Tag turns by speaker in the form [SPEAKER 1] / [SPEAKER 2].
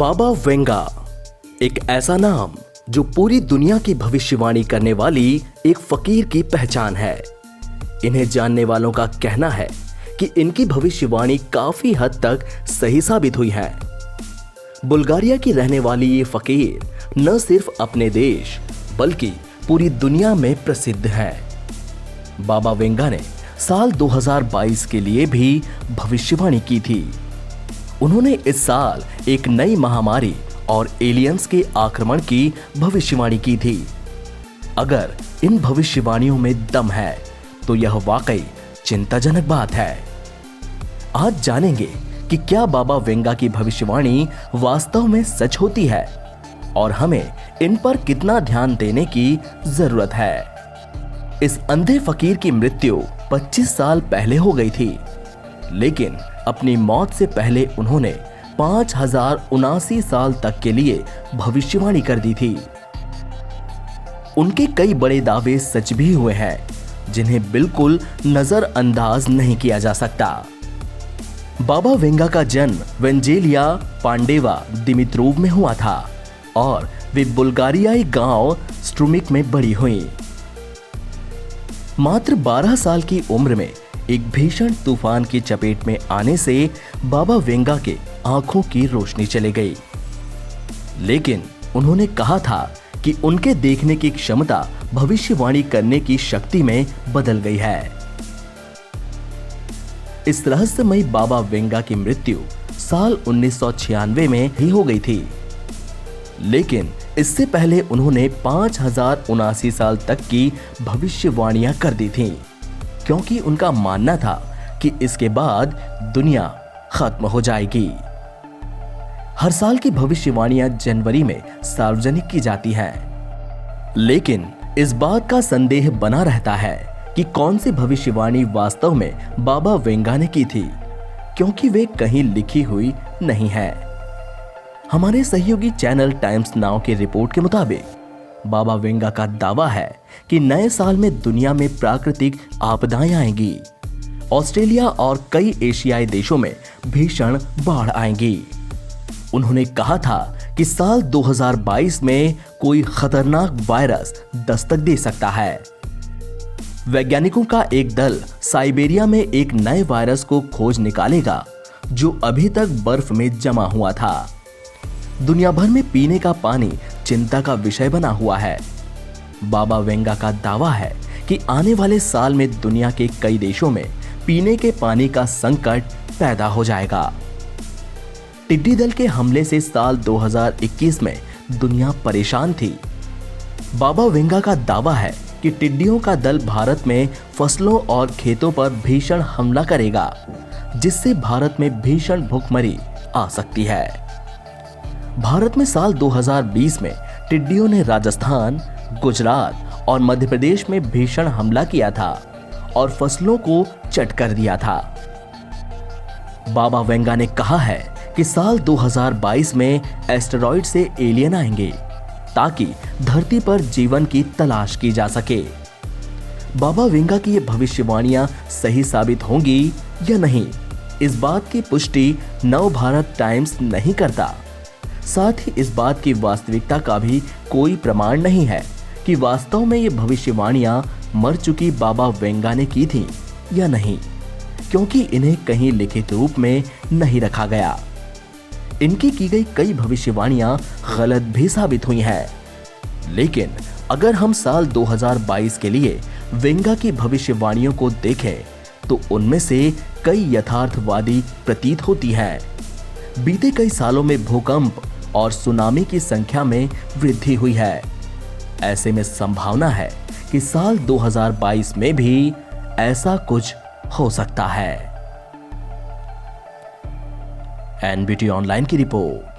[SPEAKER 1] बाबा Venga एक ऐसा नाम जो पूरी दुनिया की भविष्यवाणी करने वाली एक फकीर की पहचान है। इन्हें जानने वालों का कहना है कि इनकी भविष्यवाणी काफी हद तक सही साबित हुई है। बुल्गारिया की रहने वाली ये फकीर न सिर्फ अपने देश बल्कि पूरी दुनिया में प्रसिद्ध है। बाबा वेंगा ने साल 2022 के लिए भी भविष्यवाणी की थी। उन्होंने इस साल एक नई महामारी और एलियंस के आक्रमण की भविष्यवाणी की थी। अगर इन भविष्यवाणियों में दम है तो यह वाकई चिंताजनक बात है। आज जानेंगे कि क्या बाबा वेंगा की भविष्यवाणी वास्तव में सच होती है और हमें इन पर कितना ध्यान देने की जरूरत है। इस अंधे फकीर की मृत्यु 25 साल पहले हो गई थी, लेकिन अपनी मौत से पहले उन्होंने 5079 साल तक के लिए भविष्यवाणी कर दी थी। उनके कई बड़े दावे सच भी हुए हैं जिन्हें बिल्कुल नजरअंदाज नहीं किया जा सकता। बाबा वेंगा का जन्म वेंजेलिया पांडेवा दिमित्रोव में हुआ था और वे बुल्गारियाई गांव स्ट्रुमिक में बड़ी हुई। मात्र 12 साल की उम्र में एक भीषण तूफान की चपेट में आने से बाबा वेंगा के आंखों की रोशनी चली गई। लेकिन उन्होंने कहा था कि उनके देखने की क्षमता भविष्यवाणी करने की शक्ति में बदल गई है। इस रहस्यमयी बाबा वेंगा की मृत्यु साल 1996 में ही हो गई थी, लेकिन इससे पहले उन्होंने 5079 साल तक की भविष्यवाणियां कर दी थीं, क्योंकि उनका मानना था कि इसके बाद दुनिया खत्म हो जाएगी। हर साल की भविष्यवाणियां जनवरी में सार्वजनिक की जाती हैं, लेकिन इस बात का संदेह बना रहता है कि कौन सी भविष्यवाणी वास्तव में बाबा वेंगा ने की थी, क्योंकि वे कहीं लिखी हुई नहीं है। हमारे सहयोगी चैनल टाइम्स नाउ की रिपोर्ट के मुताबिक बाबा वेंगा का दावा है कि नए साल में दुनिया में प्राकृतिक आपदाएं आएंगी। ऑस्ट्रेलिया और कई एशियाई देशों में भीषण बाढ़ आएंगी। उन्होंने कहा था कि साल 2022 में कोई खतरनाक वायरस दस्तक दे सकता है। वैज्ञानिकों का एक दल साइबेरिया में एक नए वायरस को खोज निकालेगा जो अभी तक बर्फ में जमा हुआ था। दुनिया भर में पीने का पानी चिंता का विषय बना हुआ है। बाबा वेंगा का दावा है कि आने वाले साल में दुनिया के कई देशों में पीने के पानी का संकट पैदा हो जाएगा। टिड्डी दल के हमले से साल 2021 में दुनिया परेशान थी। बाबा वेंगा का दावा है कि टिड्डियों का दल भारत में फसलों और खेतों पर भीषण हमला करेगा, जिससे भारत में भीषण भूखमरी आ सकती है। भारत में साल 2020 में टिड्डियों ने राजस्थान, गुजरात और मध्य प्रदेश में भीषण हमला किया था और फसलों को चट कर दिया था। बाबा वेंगा ने कहा है कि साल 2022 में एस्टेरॉइड से एलियन आएंगे ताकि धरती पर जीवन की तलाश की जा सके। बाबा वेंगा की ये भविष्यवाणियां सही साबित होंगी या नहीं, इस बात की पुष्टि नवभारत टाइम्स नहीं करता। साथ ही इस बात की वास्तविकता का भी कोई प्रमाण नहीं है कि वास्तव में ये भविष्यवाणियां मर चुकी बाबा वेंगा ने की थीं या नहीं, क्योंकि इन्हें कहीं लिखित रूप में नहीं रखा गया। इनकी की गई कई भविष्यवाणियां गलत भी साबित हुई हैं। लेकिन अगर हम साल 2022 के लिए वेंगा की भविष्यवाणियों को देखें तो उनमें से कई यथार्थवादी प्रतीत होती हैं। बीते कई सालों में भूकंप और सुनामी की संख्या में वृद्धि हुई है। ऐसे में संभावना है कि साल 2022 में भी ऐसा कुछ हो सकता है। एनबीटी ऑनलाइन की रिपोर्ट।